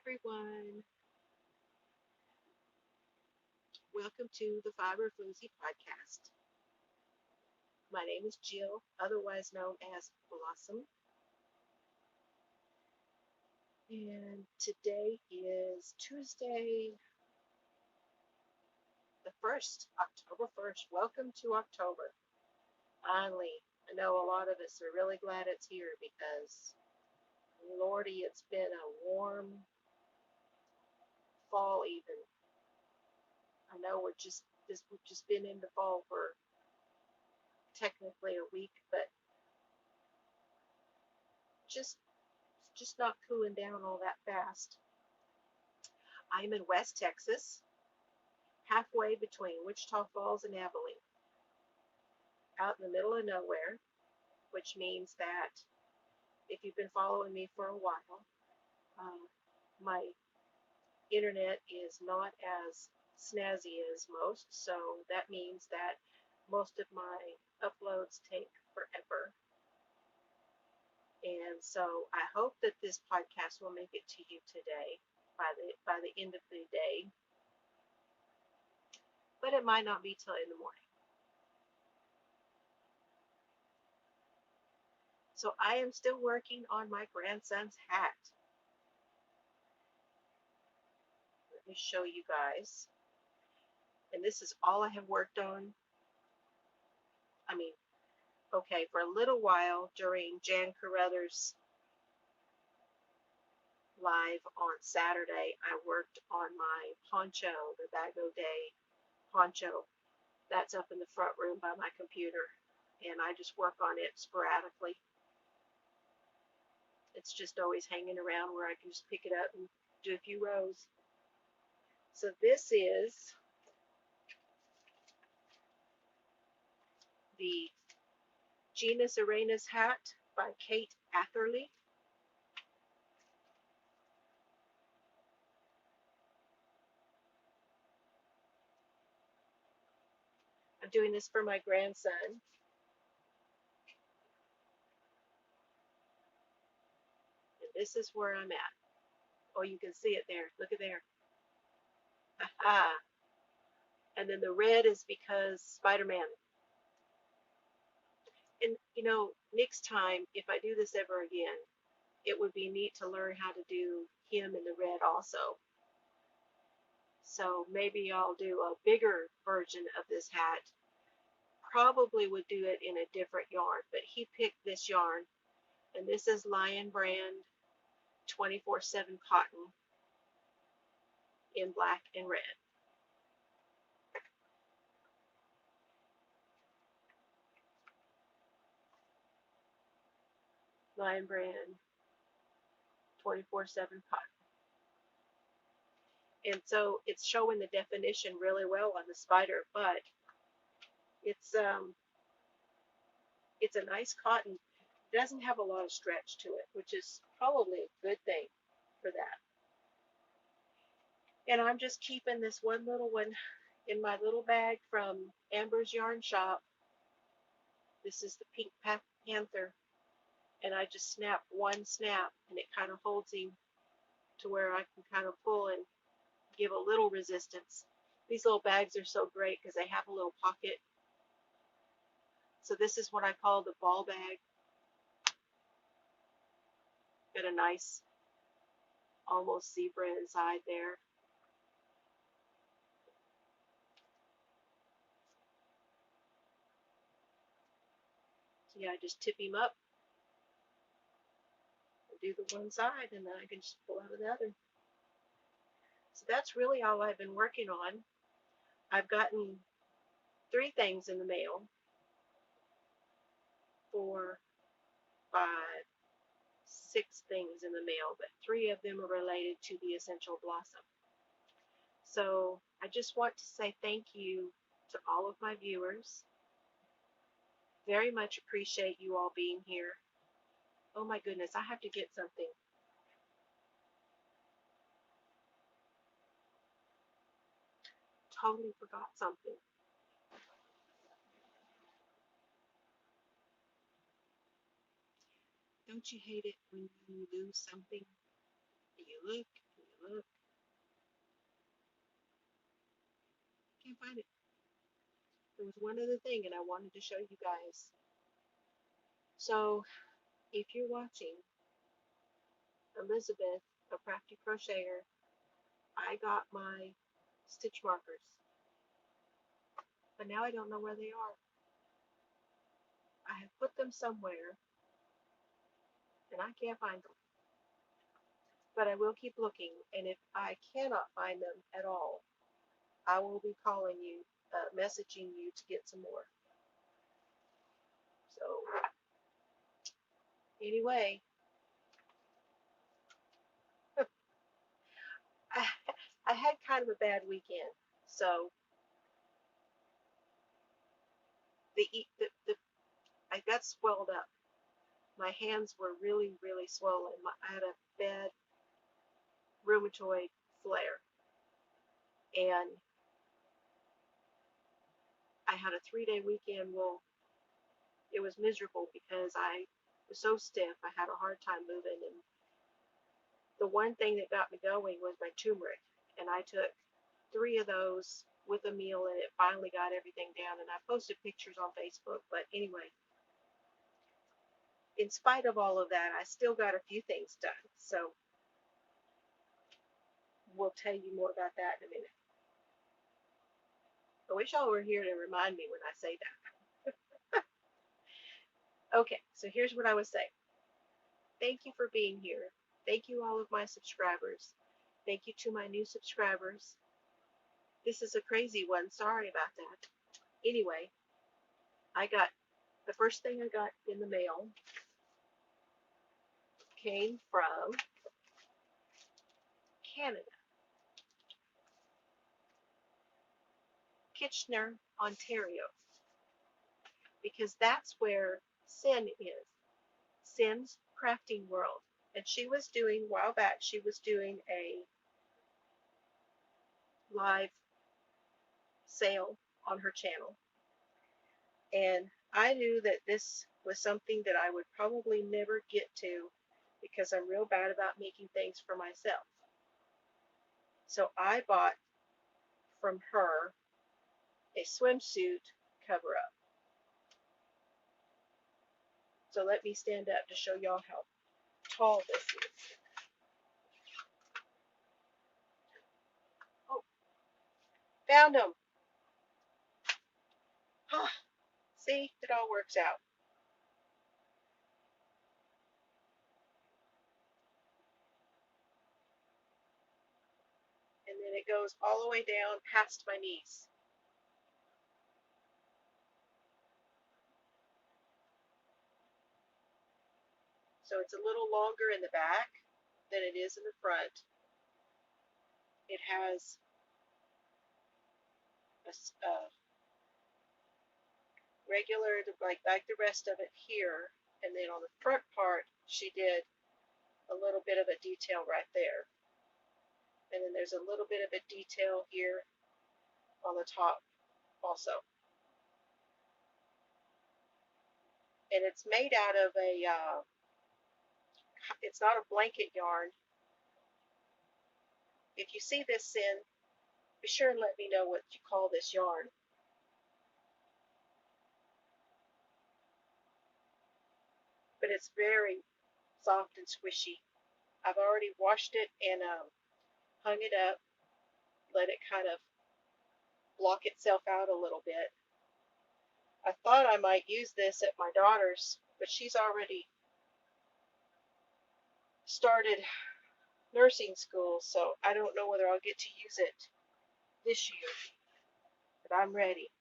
everyone. Welcome to the Fiber Floozie podcast. My name is Jill, otherwise known as Blossom, and today is Tuesday, the 1st, October 1st. Welcome to October. Finally, I know a lot of us are really glad it's here because, Lordy, it's been a warm fall even. I know we've just been in the fall for technically a week, but just not cooling down all that fast. I'm in West Texas, halfway between Wichita Falls and Abilene, out in the middle of nowhere, which means that if you've been following me for a while, my internet is not as snazzy as most, so that means that most of my uploads take forever. And so I hope that this podcast will make it to you today by the end of the day, but it might not be till in the morning. So I am still working on my grandson's hat. Let me show you guys. And this is all I have worked on. Okay, for a little while during Jan Carruthers' live on Saturday, I worked on my poncho, the Bago Day poncho. That's up in the front room by my computer, and I just work on it sporadically. It's just always hanging around where I can just pick it up and do a few rows. So this is the Gina Serena Hat by Kate Atherley. I'm doing this for my grandson. And this is where I'm at. Oh, you can see it there. Look at there. Aha. And then the red is because Spider-Man. And next time, if I do this ever again, it would be neat to learn how to do him in the red also. So maybe I'll do a bigger version of this hat. Probably would do it in a different yarn, but he picked this yarn, and this is Lion Brand 24/7 cotton in black and red. Lion Brand 24/7 cotton. And so it's showing the definition really well on the spider, but it's a nice cotton. It doesn't have a lot of stretch to it, which is probably a good thing for that. And I'm just keeping this one little one in my little bag from Amber's Yarn Shop. This is the Pink Panther, and I just snap one snap, and it kind of holds him to where I can kind of pull and give a little resistance. These little bags are so great because they have a little pocket. So this is what I call the ball bag. Got a nice almost zebra inside there. So yeah, I just tip him up and do the one side, and then I can just pull out another. So that's really all I've been working on. I've gotten 3 things in the mail. 4, 5, 6 things in the mail, but 3 of them are related to the Essential Blossom. So I just want to say thank you to all of my viewers. Very much appreciate you all being here. Oh my goodness, I have to get something. Totally forgot something. Don't you hate it when you lose something? And you look and you Look, can't find it. There was one other thing, and I wanted to show you guys. So, if you're watching Elizabeth, a crafty crocheter, I got my stitch markers, but now I don't know where they are. I have put them somewhere, and I can't find them. But I will keep looking, and if I cannot find them at all, I will be calling you, messaging you to get some more. So, anyway, I, I had kind of a bad weekend. So, the I got swelled up. My hands were really, really swollen. I had a bad rheumatoid flare, and I had a 3-day weekend. Well, it was miserable because I was so stiff. I had a hard time moving, and the one thing that got me going was my turmeric, and I took 3 of those with a meal, and it finally got everything down. And I posted pictures on Facebook. But anyway, in spite of all of that, I still got a few things done. So we'll tell you more about that in a minute. I wish y'all were here to remind me when I say that. Okay, so here's what I was saying. Thank you for being here. Thank you, all of my subscribers. Thank you to my new subscribers. This is a crazy one. Sorry about that. Anyway, the first thing I got in the mail came from Canada, Kitchener, Ontario, because that's where Sin is. Sin's Crafting World. And she was doing, a while back, she was doing a live sale on her channel. And I knew that this was something that I would probably never get to because I'm real bad about making things for myself. So I bought from her a swimsuit cover up. So let me stand up to show y'all how tall this is. Oh, found them. Huh. See, it all works out. And then it goes all the way down past my knees. So it's a little longer in the back than it is in the front. It has a regular, like the rest of it here, and then on the front part, she did a little bit of a detail right there. And then there's a little bit of a detail here on the top also. And it's made out of it's not a blanket yarn. If you see this in, be sure and let me know what you call this yarn. But it's very soft and squishy. I've already washed it and hung it up, let it kind of block itself out a little bit. I thought I might use this at my daughter's, but she's already started nursing school, so I don't know whether I'll get to use it this year, but I'm ready.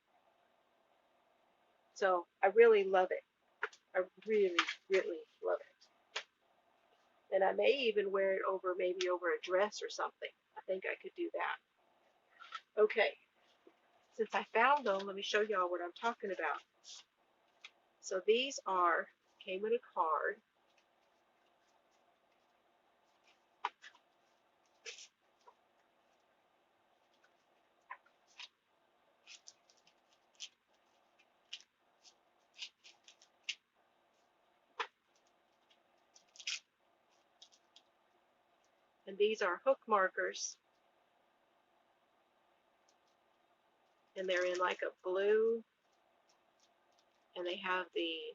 So I really love it. I really, really love it. And I may even wear it over, maybe over a dress or something. I think I could do that. Okay, since I found them, let me show y'all what I'm talking about. So these came in a card. And these are hook markers, and they're in like a blue, and they have the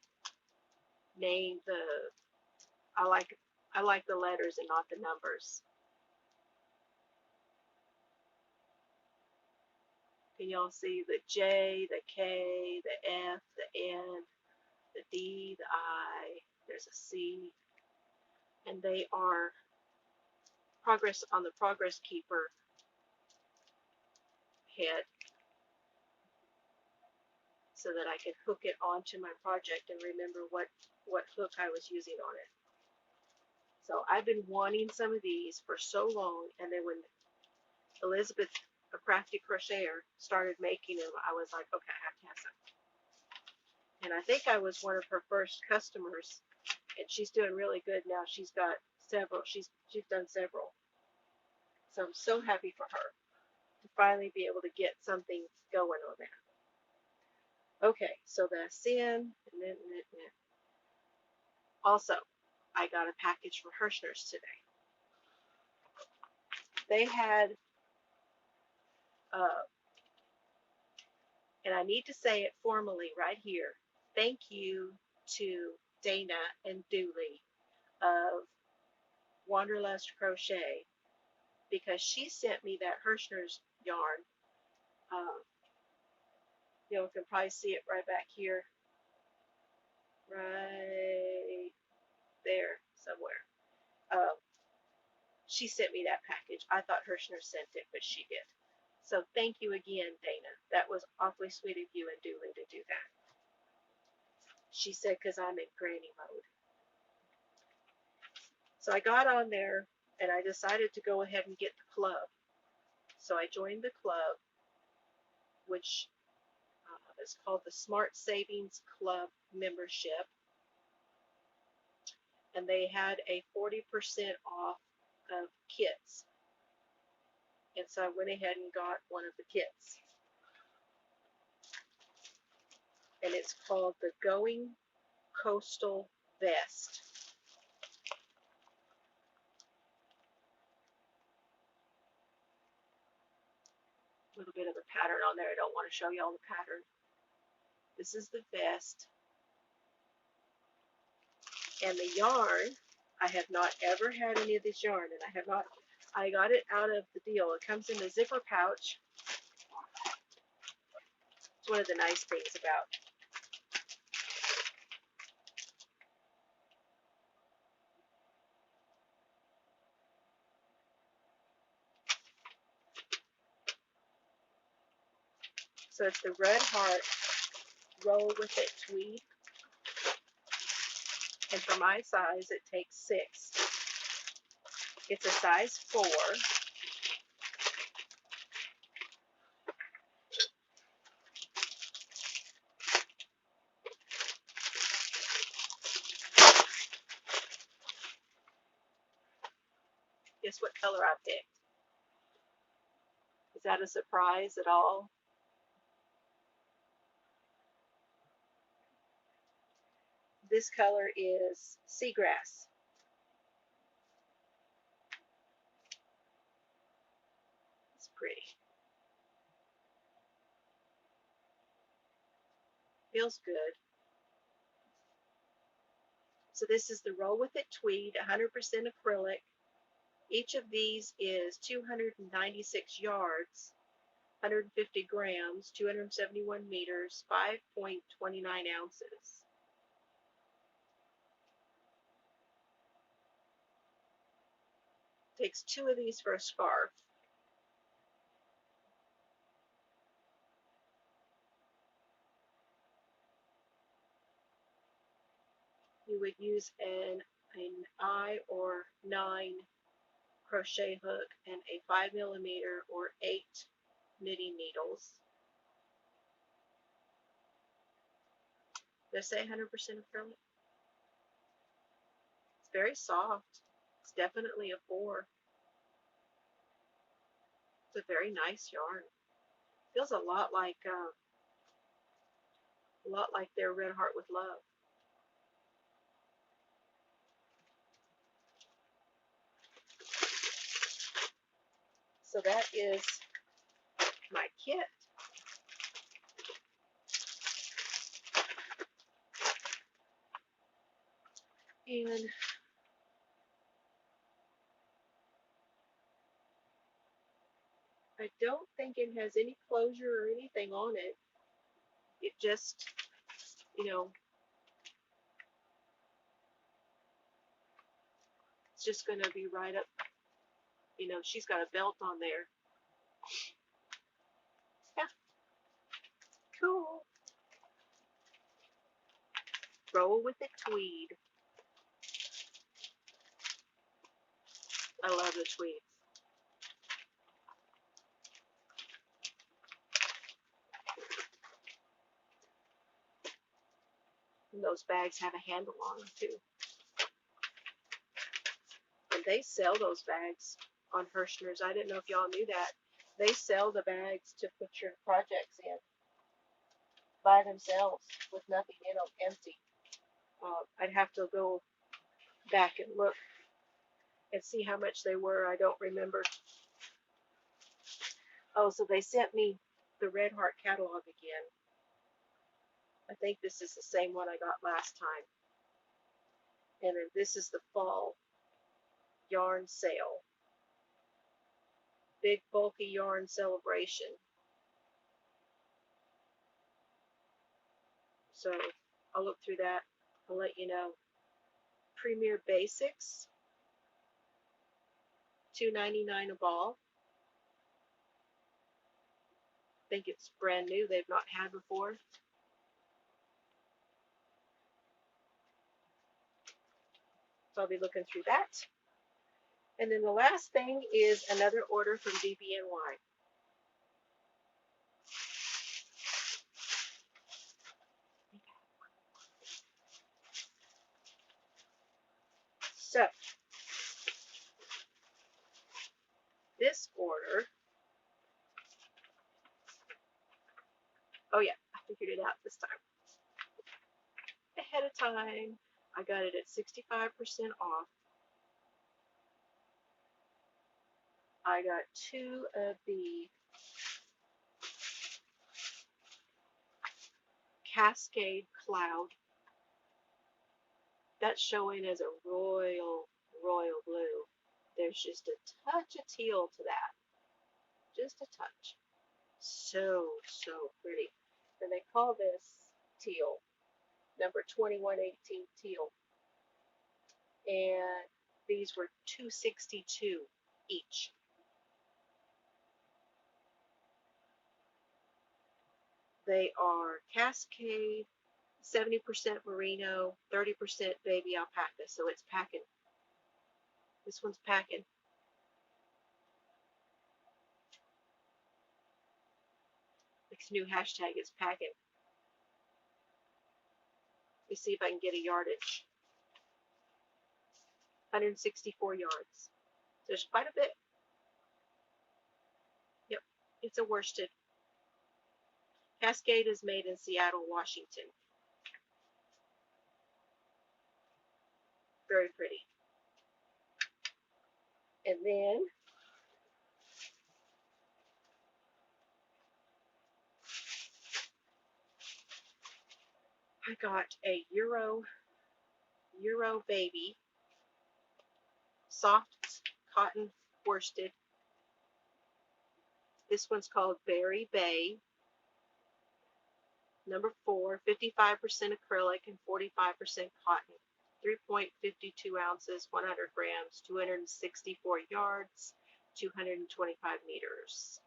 name, I like the letters and not the numbers. Can y'all see the J, the K, the F, the N, the D, the I, there's a C, and they are progress on the Progress Keeper head, so that I can hook it onto my project and remember what hook I was using on it. So I've been wanting some of these for so long, and then when Elizabeth, a crafty crocheter, started making them, I was like, okay, I have to have some. And I think I was one of her first customers, and she's doing really good now. She's got several. She's done several. So I'm so happy for her to finally be able to get something going on that. Okay, so that's in. Also, I got a package from Hirschner's today. They had, and I need to say it formally right here, thank you to Dana and Dooley of Wanderlust Crochet, because she sent me that Hirschner's yarn. You know, you can probably see it right back here, right there somewhere. She sent me that package. I thought Hirschner sent it, but she did. So thank you again, Dana. That was awfully sweet of you and Dooley to do that. She said, because I'm in granny mode. So I got on there, and I decided to go ahead and get the club. So I joined the club, which is called the Smart Savings Club membership. And they had a 40% off of kits. And so I went ahead and got one of the kits. And it's called the Going Coastal Vest. A little bit of a pattern on there. I don't want to show you all the pattern. This is the vest. And the yarn, I have not ever had any of this yarn, and I got it out of the deal. It comes in a zipper pouch. It's one of the nice things about. So it's the Red Heart Roll With It Tweed. And for my size, it takes 6. It's a size 4. Guess what color I picked? Is that a surprise at all? This color is Seagrass. It's pretty. Feels good. So this is the Roll With It Tweed, 100% acrylic. Each of these is 296 yards, 150 grams, 271 meters, 5.29 ounces. Takes 2 of these for a scarf. You would use an I or 9 crochet hook and a 5mm or 8 knitting needles. Did I say 100% acrylic? It's very soft. It's definitely a 4. It's a very nice yarn. Feels a lot like their Red Heart with Love. So that is my kit. And I don't think it has any closure or anything on it. It just, you know, it's just going to be right up. You know, she's got a belt on there. Yeah, cool. Roll with the tweed. I love the tweeds. And those bags have a handle on them too. And they sell those bags on Hirschner's. I didn't know if y'all knew that. They sell the bags to put your projects in by themselves with nothing in them, empty. I'd have to go back and look and see how much they were. I don't remember. Oh, so they sent me the Red Heart catalog again. I think this is the same one I got last time. And then this is the fall yarn sale. Big bulky yarn celebration. So I'll look through that. I'll let you know. Premier Basics, $2.99 a ball. I think it's brand new. They've not had before. So I'll be looking through that. And then the last thing is another order from DBNY. So this order, oh yeah, I figured it out this time. Ahead of time, I got it at 65% off. I got 2 of the Cascade Cloud. That's showing as a royal blue. There's just a touch of teal to that. Just a touch. So pretty. And they call this teal. Number 2118 teal. And these were $2.62 each. They are Cascade, 70% merino, 30% baby alpaca. So it's packing. This one's packing. This new hashtag is packing. Let me see if I can get a yardage. 164 yards. So there's quite a bit. Yep, it's a worsted. Cascade is made in Seattle, Washington. Very pretty. And then I got a Euro baby soft cotton worsted. This one's called Berry Bay. Number 4, 55% acrylic and 45% cotton. 3.52 ounces, 100 grams, 264 yards, 225 meters.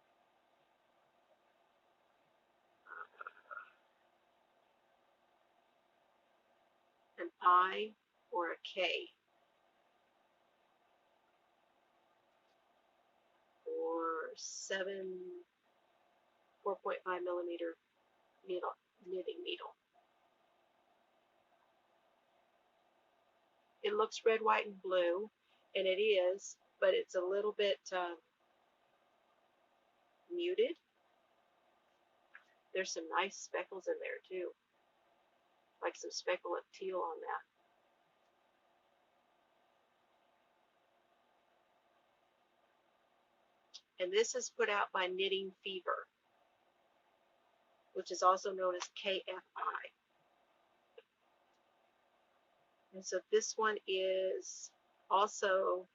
An I or a K. Or 4.5 millimeter knitting needle. It looks red, white, and blue, and it is, but it's a little bit muted. There's some nice speckles in there too, like some speckle of teal on that. And this is put out by Knitting Fever, which is also known as KFI. And so this one is also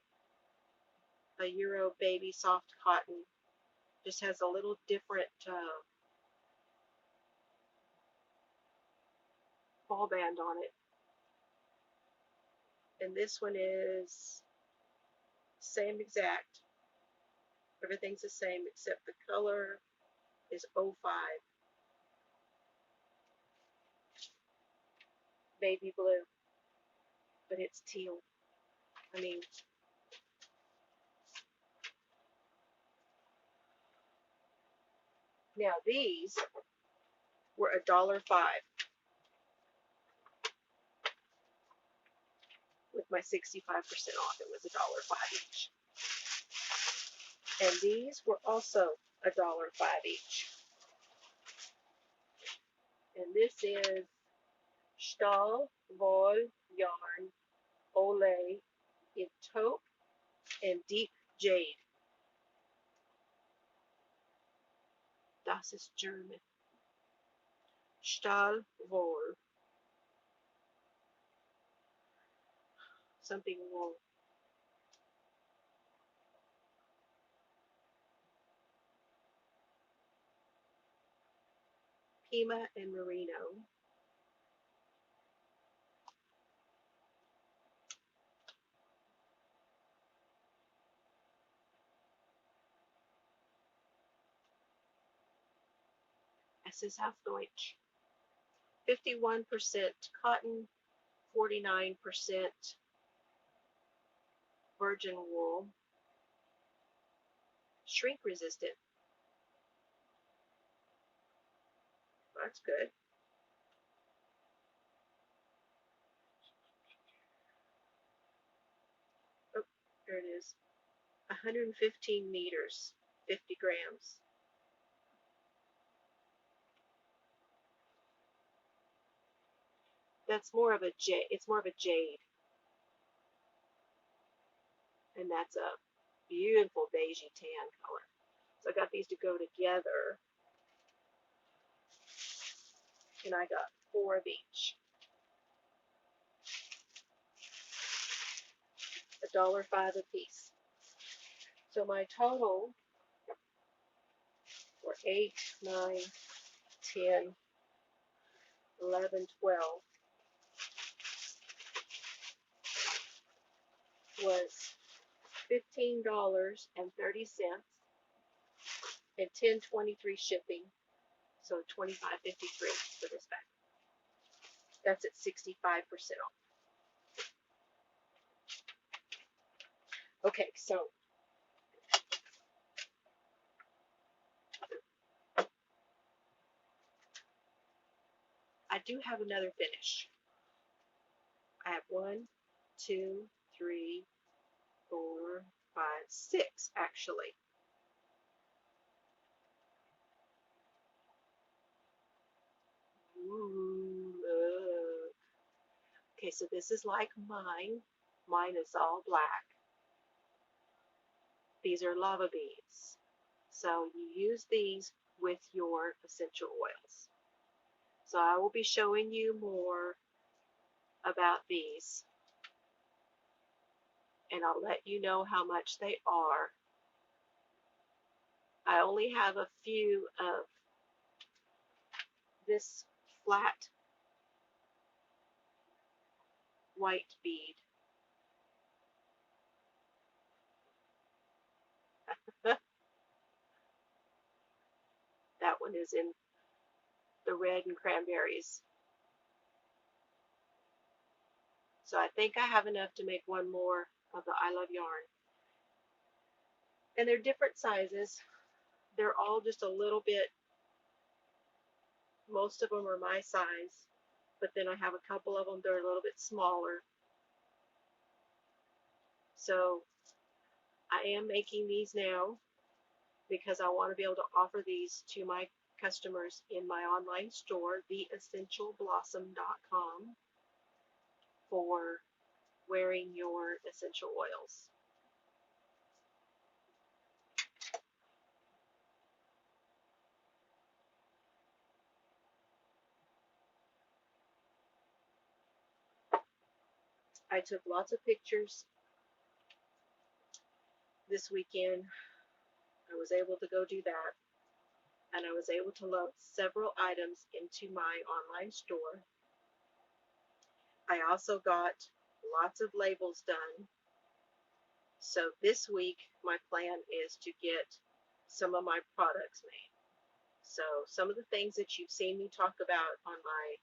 a Euro baby soft cotton. Just has a little different ball band on it. And this one is same exact. Everything's the same except the color is 05. Baby blue. But it's teal. I mean, now these were $1.05 with my 65% off. It was $1.05 each. And these were also $1.05 each. And this is Stahl Boy yarn Olay in taupe and deep jade. Das ist German. Stahl Wohl. Something wool. Pima and Merino. Es ist auf Deutsch. 51% cotton, 49% virgin wool, shrink resistant. That's good. Oh, there it is. 115 meters, 50 grams. That's more of a jade. It's more of a jade. And that's a beautiful beigey tan color. So I got these to go together. And I got 4 of each. $1.05 a piece. So my total for 8, 9, 10, 11, 12 was $15.30 and $10.23 shipping. So $25.53 for this bag. That's at 65% off. Okay, so I do have another finish. I have 1, 2, 3, 4, 5, 6 actually. Ooh, look. Okay, so this is like mine. Mine is all black. These are lava beads. So you use these with your essential oils. So I will be showing you more about these. And I'll let you know how much they are. I only have a few of this flat white bead. That one is in the red and cranberries. So I think I have enough to make one more of the I Love Yarn. And they're different sizes. They're all just a little bit, most of them are my size, but then I have a couple of them that are a little bit smaller. So I am making these now because I want to be able to offer these to my customers in my online store, theessentialblossom.com, for wearing your essential oils. I took lots of pictures this weekend. I was able to go do that, and I was able to load several items into my online store. I also got lots of labels done. So this week, my plan is to get some of my products made. So some of the things that you've seen me talk about on my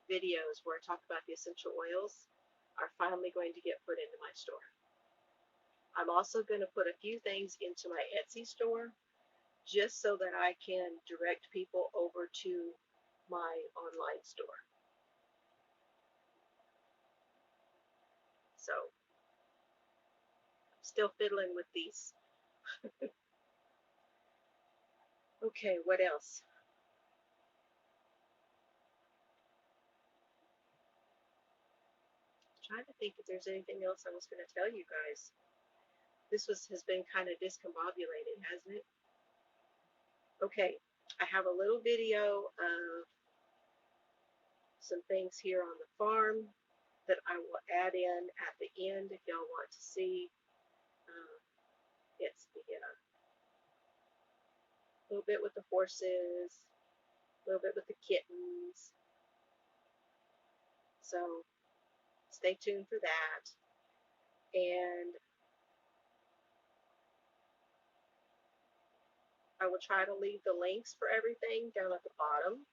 videos where I talk about the essential oils are finally going to get put into my store. I'm also going to put a few things into my Etsy store just so that I can direct people over to my online store. So I'm still fiddling with these. Okay, what else? I'm trying to think if there's anything else I was going to tell you guys. This has been kind of discombobulated, hasn't it? Okay, I have a little video of some things here on the farm that I will add in at the end if y'all want to see. It's the little bit with the horses, a little bit with the kittens. So stay tuned for that. And I will try to leave the links for everything down at the bottom.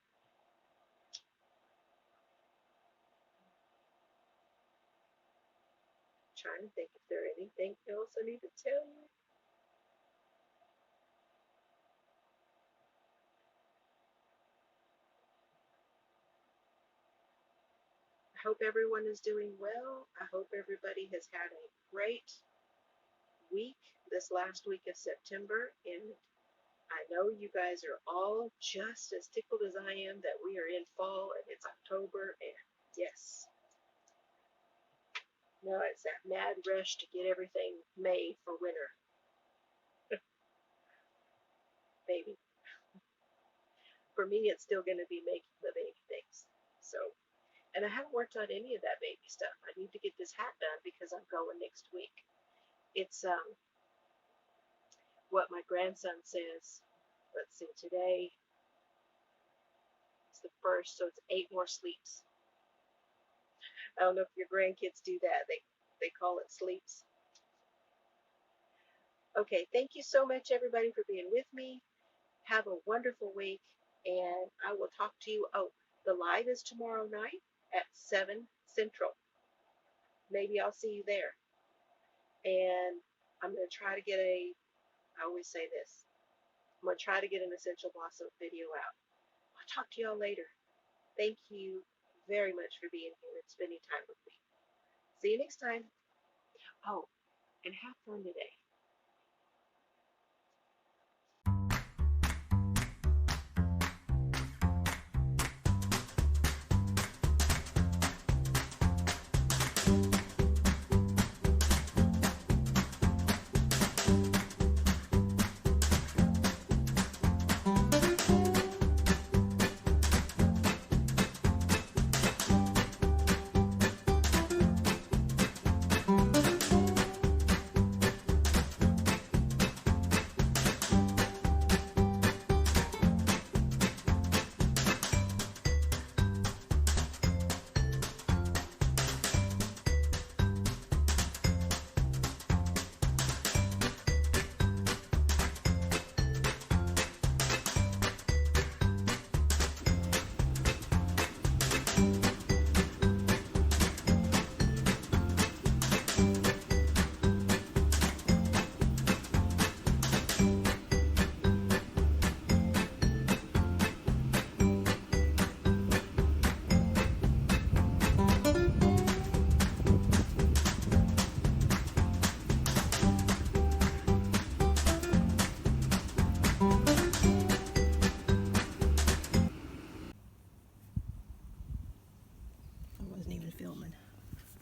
I'm trying to think if there's anything else I need to tell you. I hope everyone is doing well. I hope everybody has had a great week this last week of September, and I know you guys are all just as tickled as I am that we are in fall and it's October, and yes, now it's that mad rush to get everything made for winter. Baby. For me, it's still going to be making the baby things. So, and I haven't worked on any of that baby stuff. I need to get this hat done because I'm going next week. It's what my grandson says. Let's see, today is the first, so it's 8 more sleeps. I don't know if your grandkids do that. They call it sleeps. Okay, thank you so much, everybody, for being with me. Have a wonderful week, and I will talk to you. Oh, the live is tomorrow night at 7 Central. Maybe I'll see you there. And I'm going to try to get I always say this, I'm going to try to get an Essential Blossom video out. I'll talk to y'all later. Thank you very much for being here and spending time with me. See you next time. Oh, and have fun today.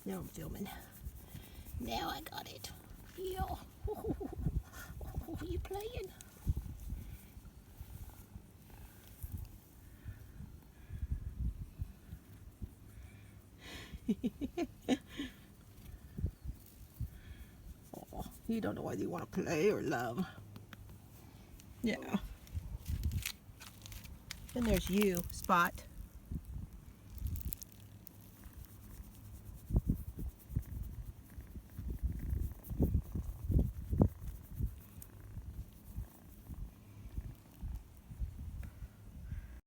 Now I'm filming. Now I got it. Yeah. You playing? Oh, you don't know whether you want to play or love. Yeah. And there's you, Spot.